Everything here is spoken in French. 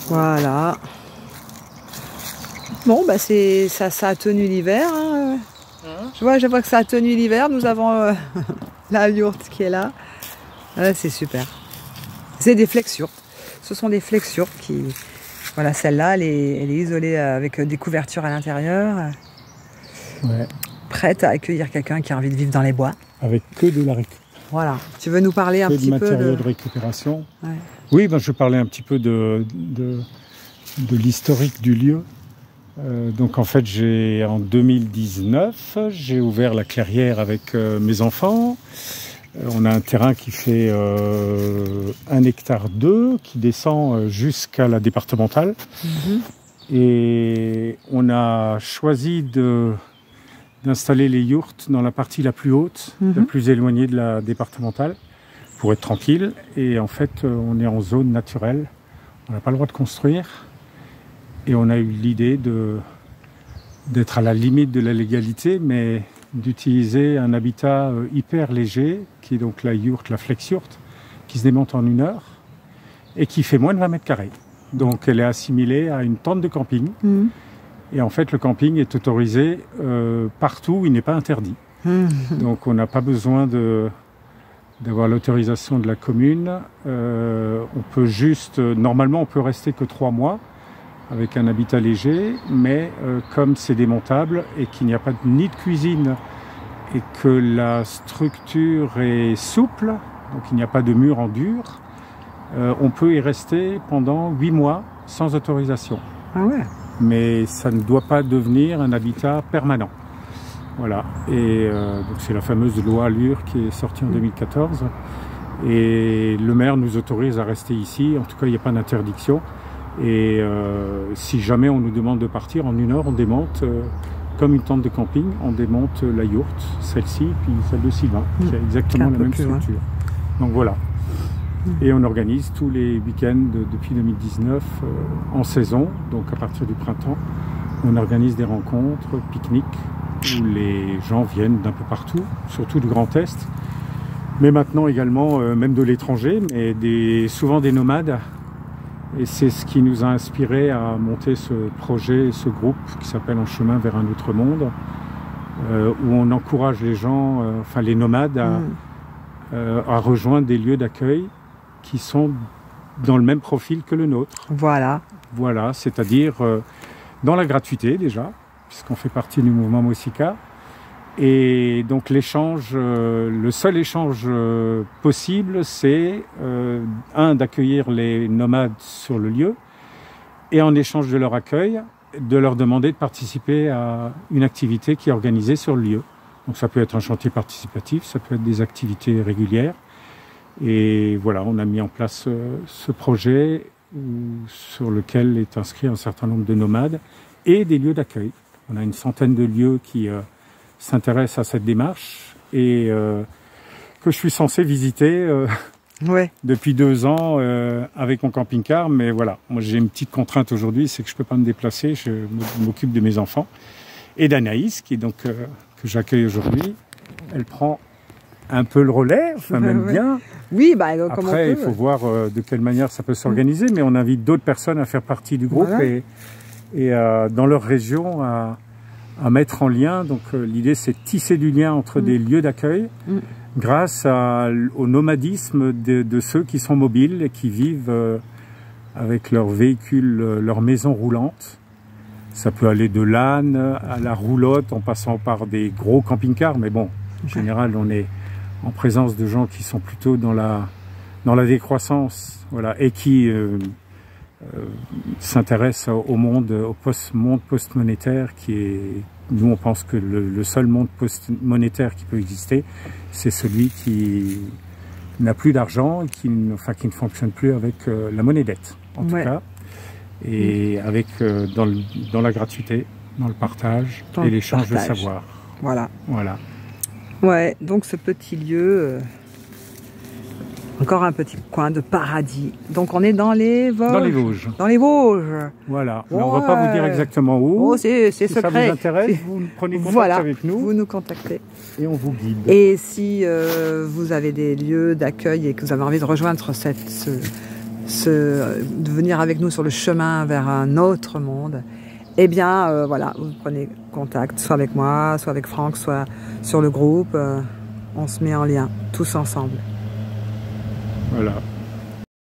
Voilà. Bon, bah ça a tenu l'hiver. Hein. Je vois que ça a tenu l'hiver. Nous avons la yourte qui est là. C'est super. C'est des flexures. Ce sont des flexures qui... Voilà, celle-là, elle est isolée avec des couvertures à l'intérieur. Ouais. Prête à accueillir quelqu'un qui a envie de vivre dans les bois. Avec que de la récup. Voilà. Tu veux nous parler un petit peu de... matériaux de récupération. Ouais. Oui, ben, je parlais un petit peu de l'historique du lieu. Donc en fait, en 2019, j'ai ouvert la clairière avec mes enfants. On a un terrain qui fait 1,2 hectare qui descend jusqu'à la départementale. Et on a choisi d'installer les yourtes dans la partie la plus haute, la plus éloignée de la départementale, pour être tranquille. Et en fait, on est en zone naturelle. On n'a pas le droit de construire. Et on a eu l'idée d'être à la limite de la légalité, mais d'utiliser un habitat hyper léger, qui est donc la yourte, la flex yourte, qui se démonte en 1 heure et qui fait moins de 20 mètres carrés. Donc elle est assimilée à une tente de camping. Et en fait, le camping est autorisé partout où il n'est pas interdit. Donc on n'a pas besoin d'avoir l'autorisation de la commune. On peut juste, normalement, on peut rester que 3 mois avec un habitat léger, mais comme c'est démontable et qu'il n'y a pas ni de cuisine et que la structure est souple, donc il n'y a pas de mur en dur, on peut y rester pendant 8 mois sans autorisation. Ah ouais. Mais ça ne doit pas devenir un habitat permanent. Voilà. Et donc c'est la fameuse loi Allure qui est sortie en 2014. Et le maire nous autorise à rester ici. En tout cas, il n'y a pas d'interdiction. Et si jamais on nous demande de partir, en 1 heure, on démonte, comme une tente de camping, on démonte la yourte, celle-ci, puis celle de Sylvain, qui a exactement la même structure. Donc voilà. Et on organise tous les week-ends depuis 2019 en saison, donc à partir du printemps, on organise des rencontres, pique-niques, où les gens viennent d'un peu partout, surtout du Grand Est, mais maintenant également même de l'étranger, mais souvent des nomades. Et c'est ce qui nous a inspiré à monter ce projet, ce groupe qui s'appelle En chemin vers un autre monde, où on encourage les gens, enfin les nomades, à rejoindre des lieux d'accueil qui sont dans le même profil que le nôtre. Voilà. Voilà, c'est-à-dire dans la gratuité déjà, puisqu'on fait partie du mouvement Mosika. Et donc l'échange, le seul échange possible, c'est d'accueillir les nomades sur le lieu, et en échange de leur accueil, de leur demander de participer à une activité qui est organisée sur le lieu. Donc ça peut être un chantier participatif, ça peut être des activités régulières. Et voilà, on a mis en place ce projet sur lequel est inscrit un certain nombre de nomades et des lieux d'accueil. On a une centaine de lieux qui s'intéressent à cette démarche et que je suis censé visiter depuis 2 ans avec mon camping-car. Mais voilà, moi j'ai une petite contrainte aujourd'hui, c'est que je ne peux pas me déplacer, je m'occupe de mes enfants. Et d'Anaïs, qui est donc, que j'accueille aujourd'hui, elle prend un peu le relais, enfin même bien. Oui, bah, comme après, il faut voir de quelle manière ça peut s'organiser, mais on invite d'autres personnes à faire partie du groupe et dans leur région à mettre en lien. Donc l'idée, c'est de tisser du lien entre des lieux d'accueil grâce au nomadisme de ceux qui sont mobiles et qui vivent avec leur véhicule, leur maison roulante. Ça peut aller de l'âne à la roulotte en passant par des gros camping-cars, mais bon, en général, on est en présence de gens qui sont plutôt dans la décroissance, voilà, et qui s'intéressent au monde post-monétaire qui est, nous on pense que le seul monde post-monétaire qui peut exister, c'est celui qui n'a plus d'argent et qui ne fonctionne plus avec la monnaie dette, en tout cas, et avec dans la gratuité, dans le partage et l'échange de savoir. Voilà. Voilà. Ouais, donc ce petit lieu, encore un petit coin de paradis. Donc on est dans les Vosges. Dans les Vosges. Dans les Vosges. Voilà. Mais on ne va pas vous dire exactement où. Oh, c'est si secret. Ça vous intéresse, vous prenez contact avec nous. Vous nous contactez. Et on vous guide. Et si vous avez des lieux d'accueil et que vous avez envie de rejoindre de venir avec nous sur le chemin vers un autre monde, eh bien voilà, vous prenez contact, soit avec moi, soit avec Franck, soit sur le groupe, on se met en lien, tous ensemble. Voilà.